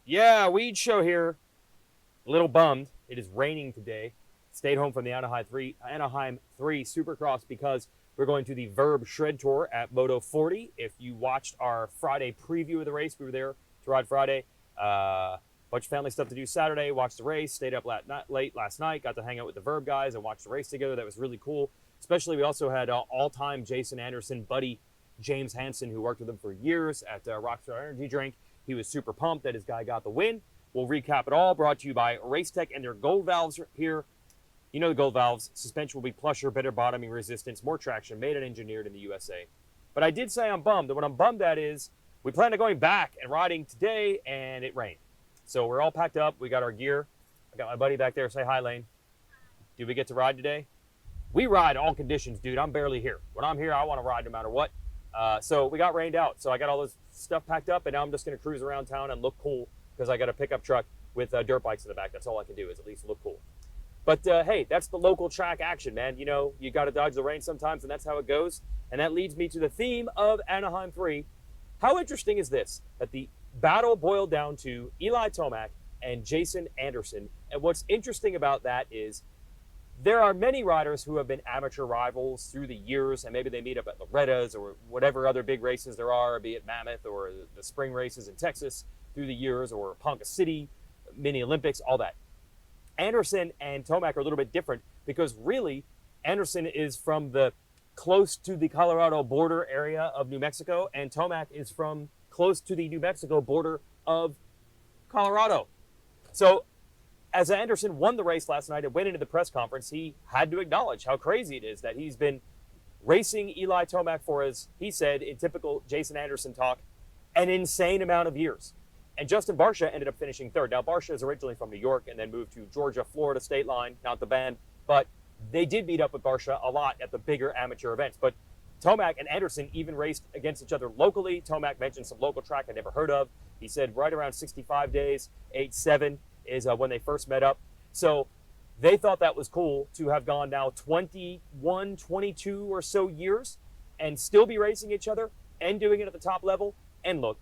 Yeah, Weege show here. A little bummed. It is raining today. Stayed home from the Anaheim 3 Supercross because we're going to the Vurb Shred Tour at Moto 40. If you watched our Friday preview of the race, we were there to ride Friday. Bunch of family stuff to do Saturday. Watched the race. Stayed up late last night. Got to hang out with the Vurb guys and watch the race together. That was really cool. Especially, we also had all-time Jason Anderson buddy James Hansen, who worked with him for years at Monster Energy Drink. He was super pumped that his guy got the win. We'll recap it all, brought to you by Racetech and their gold valves here. You know the gold valves. Suspension will be plusher, better bottoming resistance, more traction, made and engineered in the USA. But I did say I'm bummed. And what I'm bummed at is we plan on going back and riding today, and it rained. So we're all packed up. We got our gear. I got my buddy back there. Say hi, Lane. Do we get to ride today? We ride all conditions, dude. I'm barely here. When I'm here, I want to ride no matter what. So we got rained out. So I got all this stuff packed up, and now I'm just going to cruise around town and look cool because I got a pickup truck with dirt bikes in the back. That's all I can do is at least look cool. But hey, that's the local track action, man. You know, you got to dodge the rain sometimes, and that's how it goes. And that leads me to the theme of Anaheim 3. How interesting is this? That the battle boiled down to Eli Tomac and Jason Anderson. And what's interesting about that is there are many riders who have been amateur rivals through the years, and maybe they meet up at Loretta's or whatever other big races there are, be it Mammoth or the spring races in Texas through the years, or Ponca City, Mini Olympics, all that. Anderson and Tomac are a little bit different because really Anderson is from the close to the Colorado border area of New Mexico, and Tomac is from close to the New Mexico border of Colorado. So as Anderson won the race last night and went into the press conference, he had to acknowledge how crazy it is that he's been racing Eli Tomac for, as he said in typical Jason Anderson talk, an insane amount of years. And Justin Barcia ended up finishing third. Now, Barcia is originally from New York and then moved to Georgia, Florida state line, not the band, but they did meet up with Barcia a lot at the bigger amateur events. But Tomac and Anderson even raced against each other locally. Tomac mentioned some local track I never heard of. He said right around 65 days, 8-7 is when they first met up. So they thought that was cool to have gone now 21, 22 or so years and still be racing each other and doing it at the top level. And look,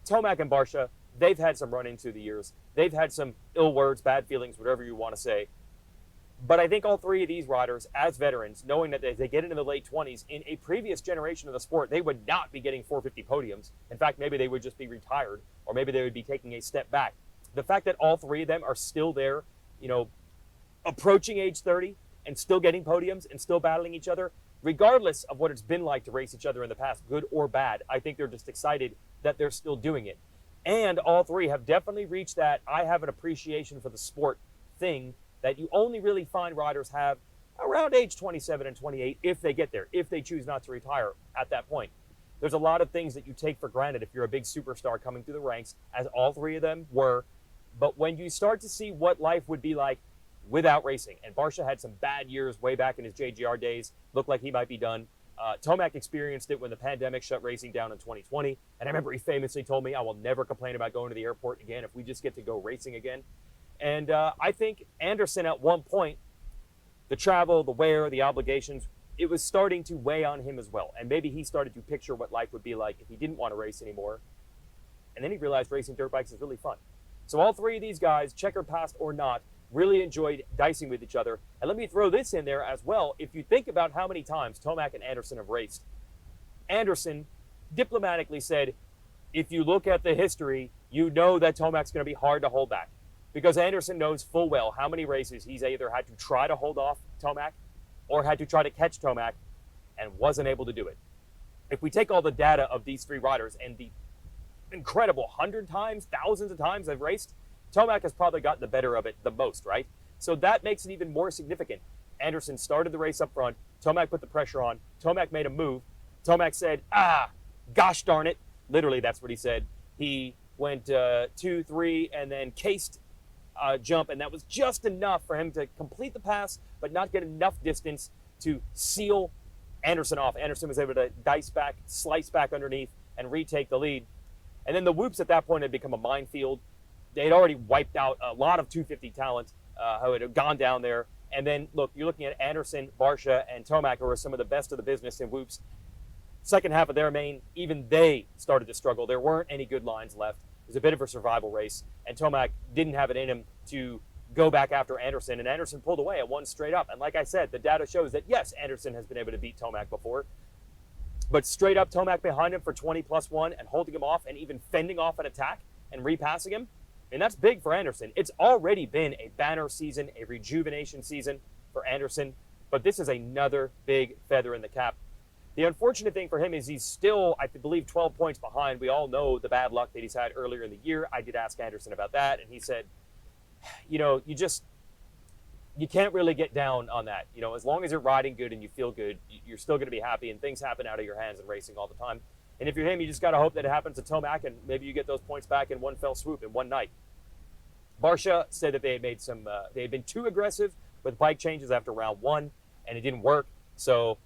Tomac and Barcia, they've had some run-ins through the years. They've had some ill words, bad feelings, whatever you want to say. But I think all three of these riders, as veterans, knowing that as they get into the late 20s, in a previous generation of the sport, they would not be getting 450 podiums. In fact, maybe they would just be retired, or maybe they would be taking a step back. The fact that all three of them are still there, you know, approaching age 30 and still getting podiums and still battling each other, regardless of what it's been like to race each other in the past, good or bad, I think they're just excited that they're still doing it. And all three have definitely reached that I have an appreciation for the sport thing that you only really find riders have around age 27 and 28 if they get there, if they choose not to retire at that point. There's a lot of things that you take for granted if you're a big superstar coming through the ranks, as all three of them were. But when you start to see what life would be like without racing, and Barcia had some bad years way back in his JGR days, looked like he might be done. Tomac experienced it when the pandemic shut racing down in 2020. And I remember he famously told me, I will never complain about going to the airport again if we just get to go racing again. And I think Anderson at one point, the travel, the wear, the obligations, it was starting to weigh on him as well. And maybe he started to picture what life would be like if he didn't want to race anymore. And then he realized racing dirt bikes is really fun. So all three of these guys, checker past or not, really enjoyed dicing with each other. And let me throw this in there as well. If you think about how many times Tomac and Anderson have raced, Anderson diplomatically said, if you look at the history, you know that Tomac's going to be hard to hold back. Because Anderson knows full well how many races he's either had to try to hold off Tomac or had to try to catch Tomac and wasn't able to do it. If we take all the data of these three riders and the incredible 100 times, thousands of times they've raced, Tomac has probably gotten the better of it the most, right? So that makes it even more significant. Anderson started the race up front. Tomac put the pressure on. Tomac made a move. Tomac said, gosh darn it. Literally, that's what he said. He went 2, 3, and then cased jump, and that was just enough for him to complete the pass, but not get enough distance to seal Anderson off. Anderson was able to dice back, slice back underneath, and retake the lead. And then the whoops at that point had become a minefield. They had already wiped out a lot of 250 talent who had gone down there. And then, look, you're looking at Anderson, Barcia, and Tomac, who are some of the best of the business in whoops. Second half of their main, even they started to struggle. There weren't any good lines left. was a bit of a survival race, and Tomac didn't have it in him to go back after Anderson, and Anderson pulled away and won straight up. And like I said, the data shows that, yes, Anderson has been able to beat Tomac before, but straight up Tomac behind him for 20+1 and holding him off and even fending off an attack and repassing him, and that's big for Anderson. It's already been a banner season, a rejuvenation season for Anderson, but this is another big feather in the cap. The unfortunate thing for him is he's still, I believe, 12 points behind. We all know the bad luck that he's had earlier in the year. I did ask Anderson about that, and he said, you know, you can't really get down on that. You know, as long as you're riding good and you feel good, you're still going to be happy, and things happen out of your hands in racing all the time. And if you're him, you just got to hope that it happens to Tomac, and maybe you get those points back in one fell swoop in one night. Barsha said that they had been too aggressive with bike changes after round one, and it didn't work. So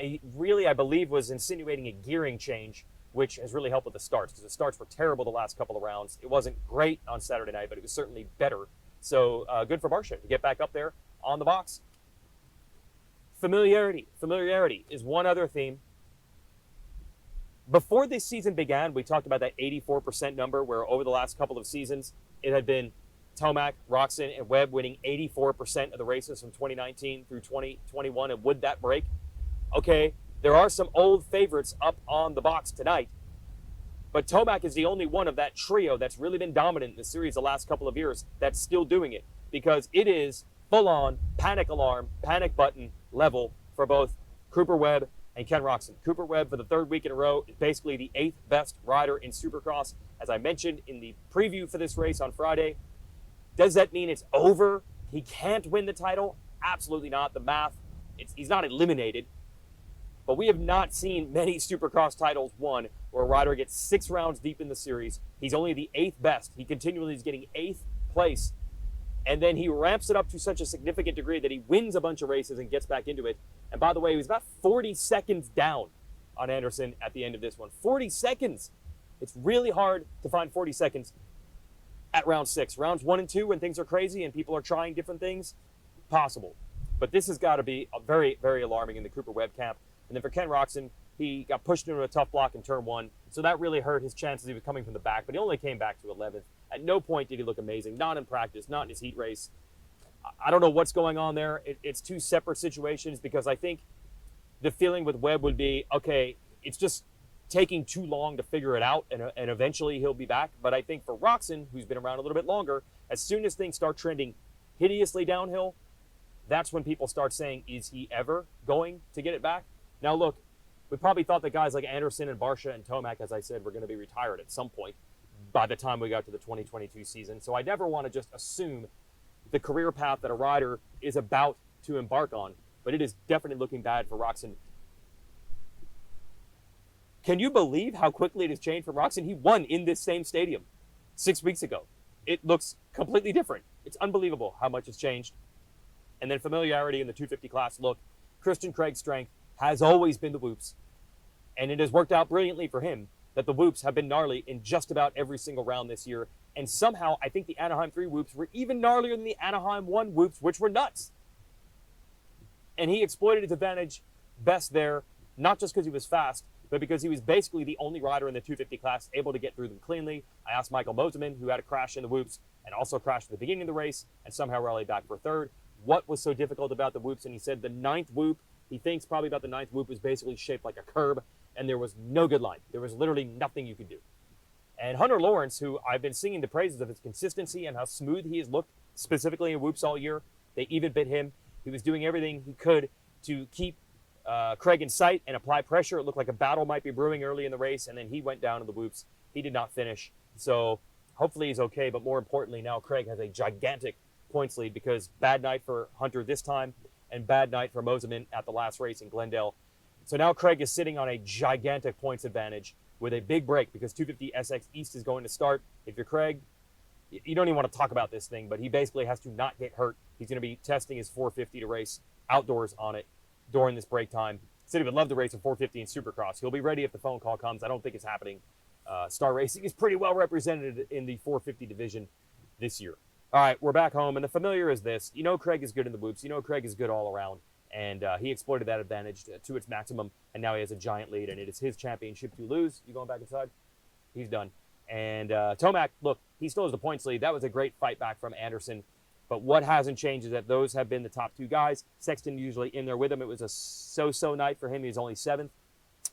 he really, I believe, was insinuating a gearing change, which has really helped with the starts, because the starts were terrible the last couple of rounds. It wasn't great on Saturday night, but it was certainly better. So good for Barsha to get back up there on the box. Familiarity. Familiarity is one other theme. Before this season began, we talked about that 84% number, where over the last couple of seasons, it had been Tomac, Roczen, and Webb winning 84% of the races from 2019 through 2021. And would that break? Okay, there are some old favorites up on the box tonight, but Tomac is the only one of that trio that's really been dominant in the series the last couple of years that's still doing it, because it is full-on panic alarm, panic button level for both Cooper Webb and Ken Roczen. Cooper Webb, for the third week in a row, is basically the 8th best rider in Supercross. As I mentioned in the preview for this race on Friday, does that mean it's over? He can't win the title? Absolutely not. The math, he's not eliminated. But we have not seen many Supercross titles won where a rider gets 6 rounds deep in the series. He's only the 8th best. He continually is getting 8th place. And then he ramps it up to such a significant degree that he wins a bunch of races and gets back into it. And by the way, he was about 40 seconds down on Anderson at the end of this one. 40 seconds. It's really hard to find 40 seconds at round 6. Rounds 1 and 2, when things are crazy and people are trying different things, possible. But this has got to be very, very alarming in the Cooper Webb camp. And then for Ken Roczen, he got pushed into a tough block in turn 1. So that really hurt his chances. He was coming from the back, but he only came back to 11th. At no point did he look amazing. Not in practice, not in his heat race. I don't know what's going on there. It's two separate situations, because I think the feeling with Webb would be, okay, it's just taking too long to figure it out, and eventually he'll be back. But I think for Roczen, who's been around a little bit longer, as soon as things start trending hideously downhill, that's when people start saying, is he ever going to get it back? Now, look, we probably thought that guys like Anderson and Barsha and Tomac, as I said, were going to be retired at some point by the time we got to the 2022 season. So I never want to just assume the career path that a rider is about to embark on, but it is definitely looking bad for Roczen. Can you believe how quickly it has changed for Roczen? He won in this same stadium 6 weeks ago. It looks completely different. It's unbelievable how much has changed. And then familiarity in the 250 class. Look, Christian Craig's strength has always been the whoops, and it has worked out brilliantly for him that the whoops have been gnarly in just about every single round this year. And somehow, I think the Anaheim 3 whoops were even gnarlier than the Anaheim 1 whoops, which were nuts. And he exploited his advantage best there, not just because he was fast, but because he was basically the only rider in the 250 class able to get through them cleanly. I asked Michael Moseman, who had a crash in the whoops and also crashed at the beginning of the race and somehow rallied back for third, what was so difficult about the whoops. And he said the 9th whoop, he thinks probably about the 9th whoop, was basically shaped like a curb, and there was no good line. There was literally nothing you could do. And Hunter Lawrence, who I've been singing the praises of his consistency and how smooth he has looked, specifically in whoops all year, they even bit him. He was doing everything he could to keep Craig in sight and apply pressure. It looked like a battle might be brewing early in the race, and then he went down in the whoops. He did not finish. So hopefully he's okay, but more importantly, now Craig has a gigantic points lead, because bad night for Hunter this time and bad night for Moseman at the last race in Glendale. So now Craig is sitting on a gigantic points advantage with a big break, because 250 SX East is going to start. If you're Craig, you don't even want to talk about this thing, but he basically has to not get hurt. He's going to be testing his 450 to race outdoors on it during this break time. He said he would love to race a 450 in Supercross. He'll be ready if the phone call comes. I don't think it's happening. Star Racing is pretty well represented in the 450 division this year. All right, we're back home, and the familiar is this. You know Craig is good in the whoops. You know Craig is good all around, and he exploited that advantage to its maximum, and now he has a giant lead, and it is his championship to lose. You going back inside? He's done. And Tomac, look, he still has the points lead. That was a great fight back from Anderson. But what hasn't changed is that those have been the top two guys. Sexton usually in there with him. It was a so-so night for him. He was only 7th.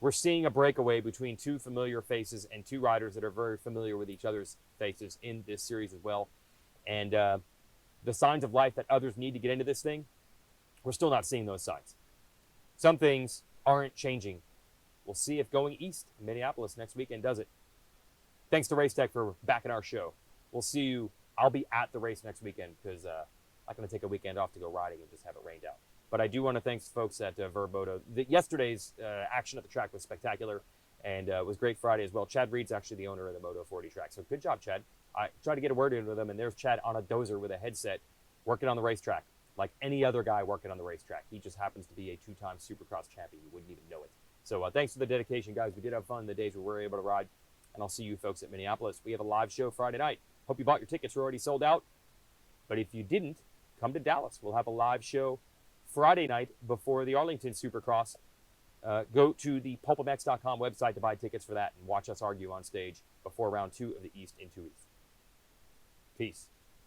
We're seeing a breakaway between two familiar faces and two riders that are very familiar with each other's faces in this series as well. And the signs of life that others need to get into this thing, we're still not seeing those signs. Some things aren't changing. We'll see if going east in Minneapolis next weekend does it. Thanks to Race Tech for backing our show. We'll see you. I'll be at the race next weekend because I'm not going to take a weekend off to go riding and just have it rained out. But I do want to thank folks at Vurb Moto. Yesterday's action at the track was spectacular, and it was great Friday as well. Chad Reed's actually the owner of the Moto 40 track, so good job, Chad. I tried to get a word in with him, and there's Chad on a dozer with a headset working on the racetrack like any other guy working on the racetrack. He just happens to be a 2-time Supercross champion. You wouldn't even know it. So thanks for the dedication, guys. We did have fun the days we were able to ride, and I'll see you folks at Minneapolis. We have a live show Friday night. Hope you bought your tickets. They're already sold out. But if you didn't, come to Dallas. We'll have a live show Friday night before the Arlington Supercross. Go to the pulpmx.com website to buy tickets for that and watch us argue on stage before round 2 of the East in 2 weeks. Peace.